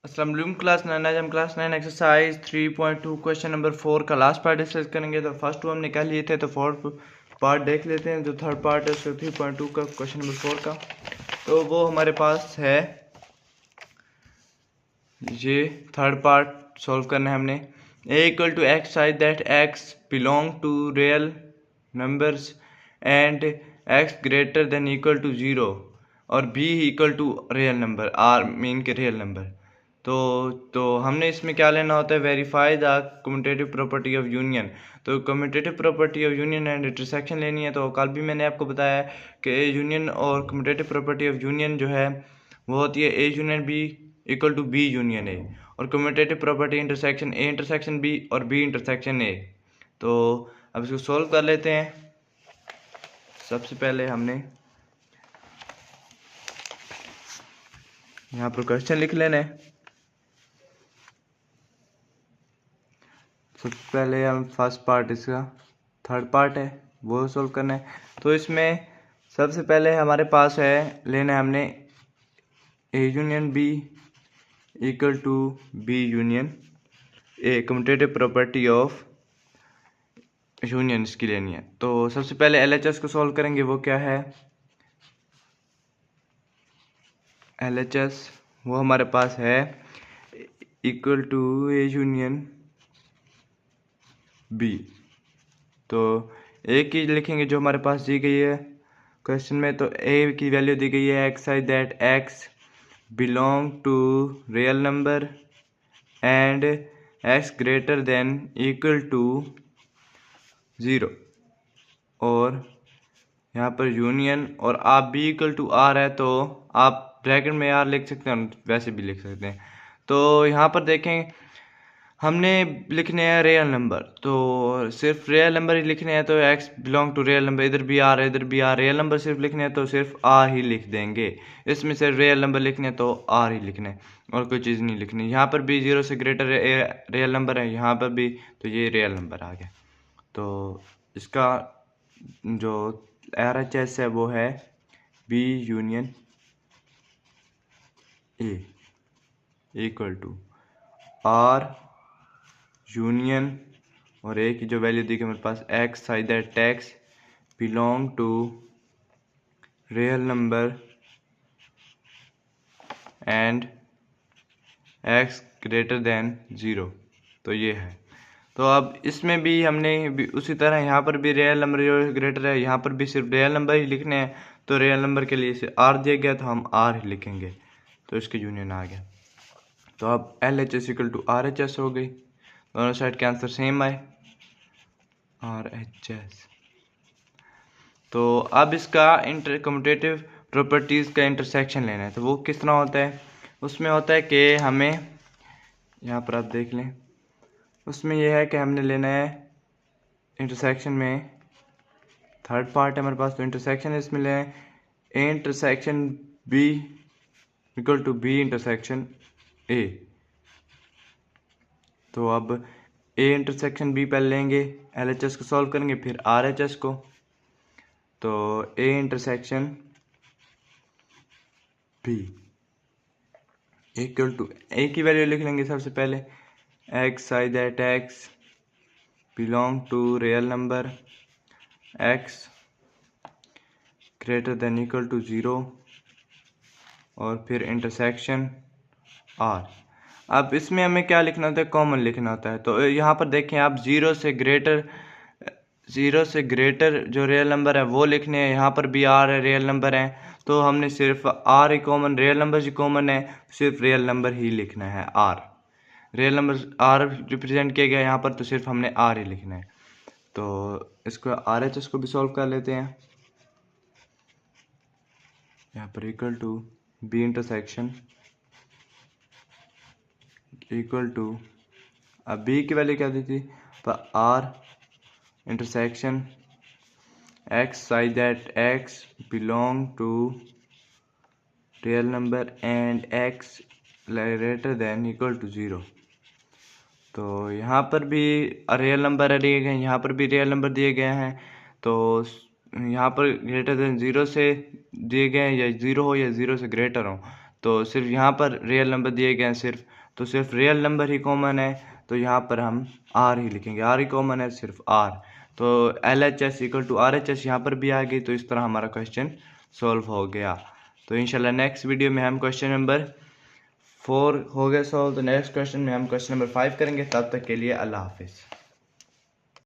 अस्सलाम वालेकुम क्लास 9। आज हम क्लास 9 एक्सरसाइज 3.2 क्वेश्चन नंबर 4 का लास्ट पार्ट डिस्कस करेंगे। तो फर्स्ट टू हम निकाल लिए थे, तो फोर्थ पार्ट देख लेते हैं। जो थर्ड पार्ट है उसका 3.2 का क्वेश्चन नंबर 4 का, तो वो हमारे पास है। ये थर्ड पार्ट सॉल्व करना है हमने। a equal to x such that x belong to real numbers and x greater than equal to 0 और b equal to real number r mean के रियल नंबर। तो हमने इसमें क्या लेना होता है, verify the commutative property of union. तो commutative property of union and intersection लेनी है। तो कल भी मैंने आपको बताया कि ए यूनियन और कम्यूटेटिव प्रॉपर्टी ऑफ यूनियन जो है वो होती है A union B equal to B union A, और commutative property intersection A intersection B और बी इंटरसेक्शन ए। तो अब इसको सोल्व कर लेते हैं। सबसे पहले हमने यहाँ पर क्वेश्चन लिख लेना है। सबसे पहले हम फर्स्ट पार्ट, इसका थर्ड पार्ट है वो सोल्व करना है। तो इसमें सबसे पहले हमारे पास है, लेना है हमने A union B equal to B union A, commutative property of union इसकी लेनी है। तो सबसे पहले एलएचएस को सॉल्व करेंगे। वो क्या है, एलएचएस वो हमारे पास है equal to A union B. तो ए की लिखेंगे जो हमारे पास दी गई है क्वेश्चन में। तो ए की वैल्यू दी गई है x such that x belong to real number and x greater than equal to 0, और यहाँ पर यूनियन, और आप बी इक्वल टू आर है तो आप ब्रैकेट में आर लिख सकते हैं, वैसे भी लिख सकते हैं। तो यहाँ पर देखें हमने लिखने हैं रियल नंबर, तो सिर्फ रियल नंबर ही लिखने हैं। तो x belong to real number, इधर भी आर इधर भी आर, रियल नंबर सिर्फ लिखने हैं तो सिर्फ आर ही लिख देंगे। इसमें सिर्फ रियल नंबर लिखने हैं तो आर ही लिखना है और कोई चीज़ नहीं लिखनी। यहाँ पर भी 0 से ग्रेटर रियल नंबर है, यहाँ पर भी, तो ये रियल नंबर आ गया। तो इसका जो RHS है वो है B union A equal to R union, और ए की जो वैल्यू दी गई मेरे पास x such that x belong to real number and x greater than 0। तो ये है। तो अब इसमें भी हमने भी उसी तरह यहाँ पर भी रियल नंबर जो ग्रेटर है, यहाँ पर भी सिर्फ रियल नंबर ही लिखने हैं। तो रियल नंबर के लिए इसे आर दिया गया तो हम आर ही लिखेंगे, तो इसके यूनियन आ गया। तो अब L H S equal to R H S हो गई। दोनों साइड के आंसर सेम आए, आर एच एस। तो अब इसका इंटर कम्यूटेटिव प्रॉपर्टीज़ का इंटरसेक्शन लेना है। तो वो किस तरह होता है, उसमें होता है कि हमें, यहाँ पर आप देख लें, उसमें यह है कि हमने लेना है इंटरसेक्शन में, थर्ड पार्ट है हमारे पास। तो इंटरसेक्शन इसमें लेना है A intersection B equal to B intersection A. तो अब ए इंटरसेक्शन बी पहले लेंगे, एलएचएस को सॉल्व करेंगे, फिर आरएचएस को। तो A intersection B equal to, A की वैल्यू लिख लेंगे सबसे पहले x such that x belong to real number x greater than equal to 0, और फिर इंटरसेक्शन आर। अब इसमें हमें क्या लिखना होता है, कॉमन लिखना होता है। तो यहाँ पर देखें आप, 0 से ग्रेटर जो रियल नंबर है वो लिखने हैं। यहाँ पर भी आर है, रियल नंबर है, तो हमने सिर्फ आर ही कॉमन, रियल नंबर ही कॉमन है, सिर्फ रियल नंबर ही लिखना है। R real number R represent किया गया यहाँ पर, तो सिर्फ हमने आर ही लिखना है। तो इसको आर एच एस को भी सॉल्व कर लेते हैं। यहाँ पर equal to B intersection equal to, अब बी की वैल्यू क्या दी थी, पर R intersection x such that x belong to real number and x greater than equal to 0। तो यहाँ पर भी रियल नंबर दिए गए हैं, यहाँ पर भी रियल नंबर दिए गए हैं। तो यहाँ पर ग्रेटर देन 0 से दिए गए हैं, या 0 हो या 0 से ग्रेटर हो। तो सिर्फ यहाँ पर रियल नंबर दिए गए हैं सिर्फ, तो सिर्फ रियल नंबर ही कॉमन है, तो यहाँ पर हम आर ही लिखेंगे, आर ही कॉमन है, सिर्फ आर। तो LHS इक्वल टू RHS यहाँ पर भी आ गई, तो इस तरह हमारा क्वेश्चन सॉल्व हो गया। तो इंशाल्लाह नेक्स्ट वीडियो में हम क्वेश्चन नंबर 4 हो गया सॉल्व, तो नेक्स्ट क्वेश्चन में हम क्वेश्चन नंबर 5 करेंगे। तब तक के लिए अल्लाह हाफिज़।